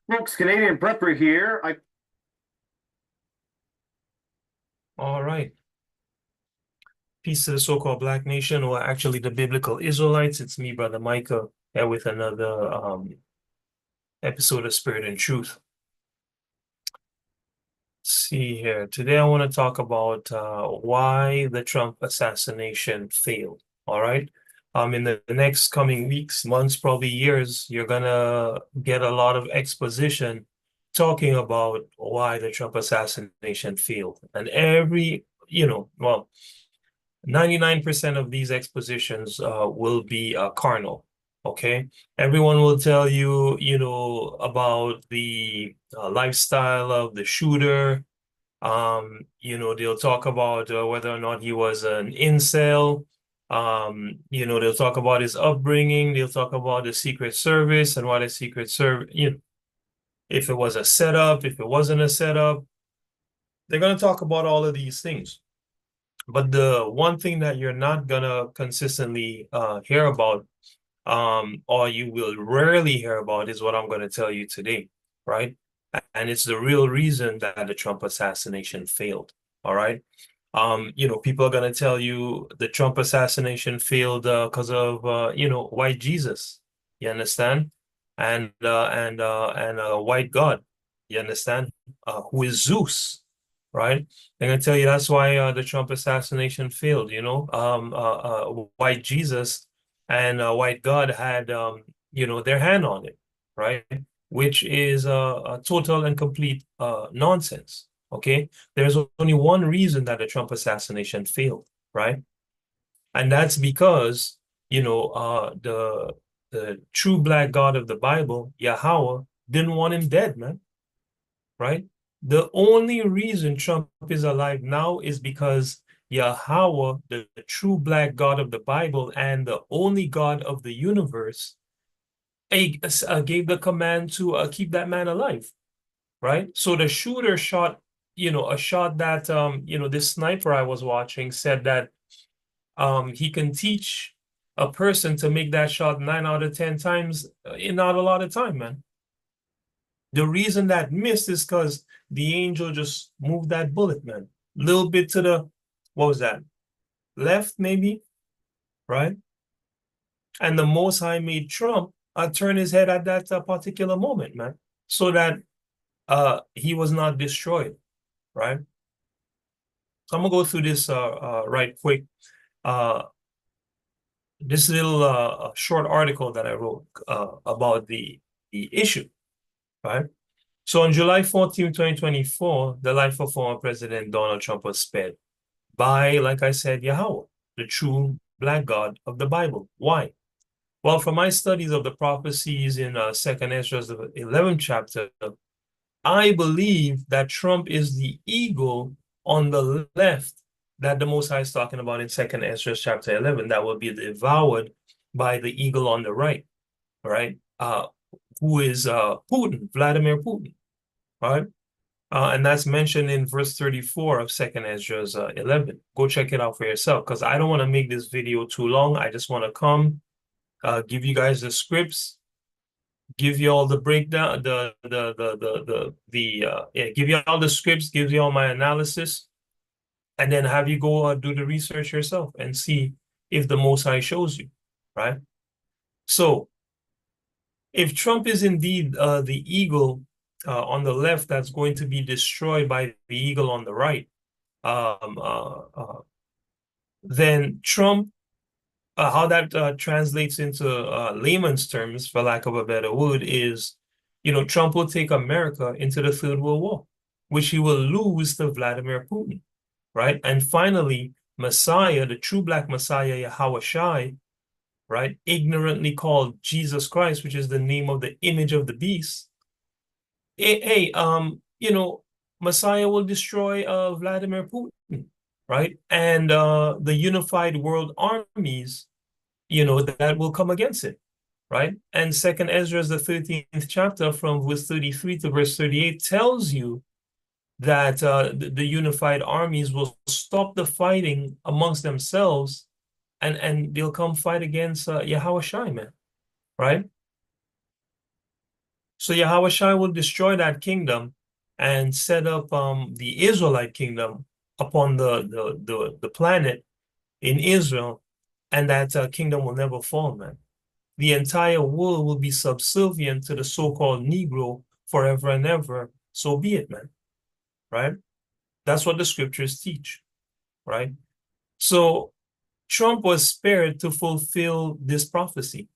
Thanks, Canadian Prepper here. All right. Peace to the so-called Black nation, or actually the biblical Israelites. It's me, Brother Micah, here with another episode of Spirit and Truth. Let's see here. Today I want to talk about why the Trump assassination failed. All right. In the next coming weeks, months, probably years, you're gonna get a lot of exposition talking about why the Trump assassination failed. And well, 99% of these expositions will be carnal. Okay. Everyone will tell you, about the lifestyle of the shooter. They'll talk about whether or not he was an incel. They'll talk about his upbringing. They'll talk about the Secret Service and why the Secret Service, if it was a setup, if it wasn't a setup. They're going to talk about all of these things. But the one thing that you're not gonna consistently hear about, or you will rarely hear about, is what I'm gonna tell you today, right? And it's the real reason that the Trump assassination failed. All right. People are gonna tell you the Trump assassination failed because of white Jesus. You understand? And white God. You understand? Who is Zeus, right? They're gonna tell you that's why the Trump assassination failed. White Jesus and white God had their hand on it, right? Which is a total and complete nonsense. Okay, there's only one reason that the Trump assassination failed, right? And that's because the true black God of the Bible, Yahweh, didn't want him dead, man, right? The only reason Trump is alive now is because Yahweh, the true black God of the Bible and the only God of the universe, gave the command to keep that man alive, right? So the shooter shot, a shot that, this sniper I was watching said that he can teach a person to make that shot 9 out of 10 times in not a lot of time, man. The reason that missed is because the angel just moved that bullet, man. Little bit to the, what was that? Left, maybe, right? And the Most High made Trump turn his head at that particular moment, man, so that he was not destroyed, right? So I'm gonna go through this right quick. Uh, this little short article that I wrote about the issue, right? So on July 14, 2024, the life of former President Donald Trump was spared by, like I said, Yahweh, the true black God of the Bible. Why? Well, from my studies of the prophecies in 2nd Ezra, the 11th chapter, I believe that Trump is the eagle on the left that the Most High is talking about in 2nd Ezra chapter 11, that will be devoured by the eagle on the right, right? Who is Putin, Vladimir Putin, right? And that's mentioned in verse 34 of 2nd Ezra 11. Go check it out for yourself because I don't want to make this video too long. I just want to come, give you guys the scripts, give you all the breakdown, give you all the scripts, give you all my analysis, and then have you go do the research yourself and see if the Most High shows you, right? So if Trump is indeed the eagle on the left that's going to be destroyed by the eagle on the right, um, uh, uh, then Trump, how that translates into layman's terms, for lack of a better word, is, Trump will take America into the Third World War, which he will lose to Vladimir Putin, right? And finally, Messiah, the true black Messiah, Yahweh Shai, right, ignorantly called Jesus Christ, which is the name of the image of the beast. Hey, Messiah will destroy Vladimir Putin, right? And the unified world armies, that will come against it, right? And Second Ezra, the 13th chapter, from verse 33 to verse 38, tells you that the unified armies will stop the fighting amongst themselves, and they'll come fight against Yahweh Shai, man, right? So Yahushua will destroy that kingdom and set up the Israelite kingdom upon the planet in Israel, and that kingdom will never fall, man. The entire world will be subservient to the so-called Negro forever and ever. So be it, man. Right? That's what the scriptures teach. Right? So Trump was spared to fulfill this prophecy.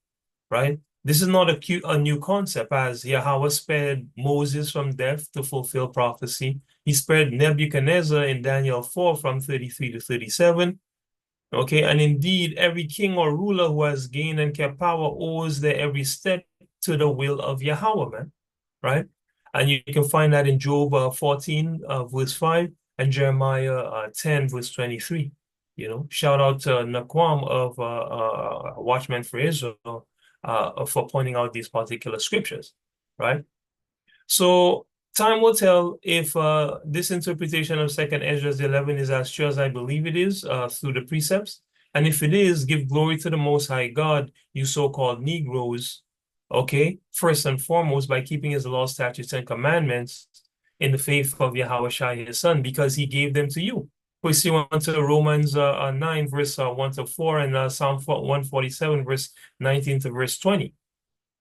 Right? This is not a new concept, as Yahweh spared Moses from death to fulfill prophecy. He spared Nebuchadnezzar in Daniel 4 from 33 to 37. Okay, and indeed, every king or ruler who has gained and kept power owes their every step to the will of Yahweh, man. Right? And you can find that in Job 14, verse 5, and Jeremiah 10, verse 23. Shout out to Naquam of Watchmen for Israel for pointing out these particular scriptures, right? So time will tell if this interpretation of Second Ezra 11 is as true as I believe it is through the precepts. And if it is, give glory to the Most High God, you so-called Negroes, okay? First and foremost, by keeping his laws, statutes, and commandments in the faith of Yahweh Shai, his son, because he gave them to you. We see on to Romans 9, verse 1 to 4, and Psalm 147, verse 19 to verse 20,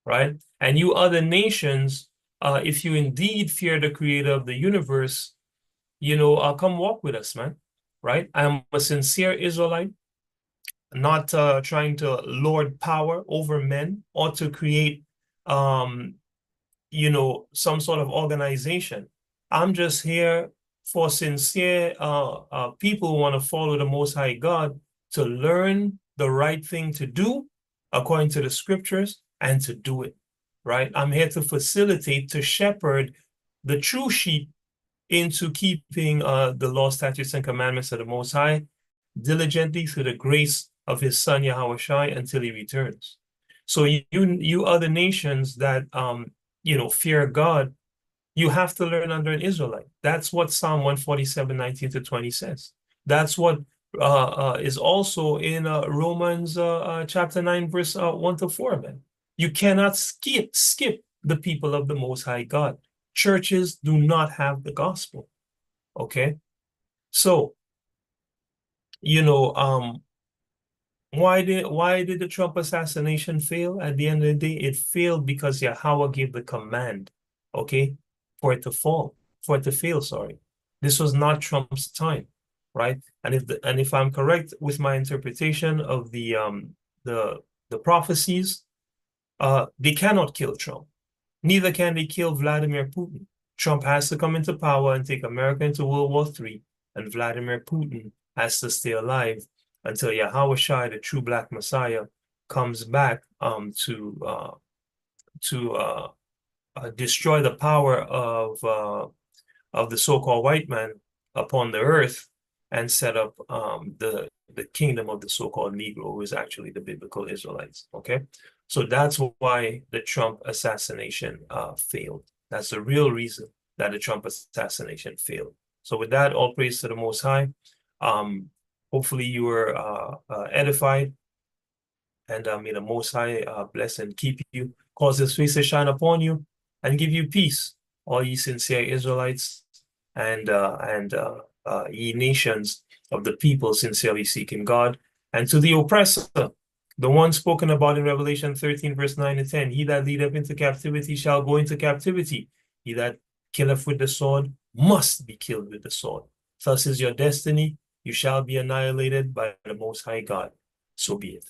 right? And you other nations, if you indeed fear the creator of the universe, come walk with us, man, right? I'm a sincere Israelite, not trying to lord power over men or to create, some sort of organization. I'm just here for sincere people who want to follow the Most High God to learn the right thing to do according to the scriptures and to do it, right? I'm here to facilitate, to shepherd the true sheep into keeping the law, statutes, and commandments of the Most High diligently through the grace of his son Yahweh Shai until he returns. So you other nations that fear God, you have to learn under an Israelite. That's what Psalm 147, 19 to 20 says. That's what is also in Romans chapter 9, verse 1 to 4, man. You cannot skip the people of the Most High God. Churches do not have the gospel. Okay? So, why did the Trump assassination fail? At the end of the day, it failed because Yahweh gave the command, okay, for it to fail, sorry. This was not Trump's time, right? And if I'm correct with my interpretation of the prophecies, they cannot kill Trump. Neither can they kill Vladimir Putin. Trump has to come into power and take America into World War III, and Vladimir Putin has to stay alive until Yahweh Shai, the true Black Messiah, comes back to destroy the power of the so-called white man upon the earth and set up the kingdom of the so-called Negro, who is actually the biblical Israelites. Okay, so that's why the Trump assassination failed. That's the real reason that the Trump assassination failed. So with that, all praise to the Most High. Hopefully you were edified, and may the Most High bless and keep you, cause his face to shine upon you, and give you peace, all ye sincere Israelites and ye nations of the people sincerely seeking God. And to the oppressor, the one spoken about in Revelation 13, verse 9 and 10, he that leadeth into captivity shall go into captivity. He that killeth with the sword must be killed with the sword. Thus is your destiny. You shall be annihilated by the Most High God. So be it.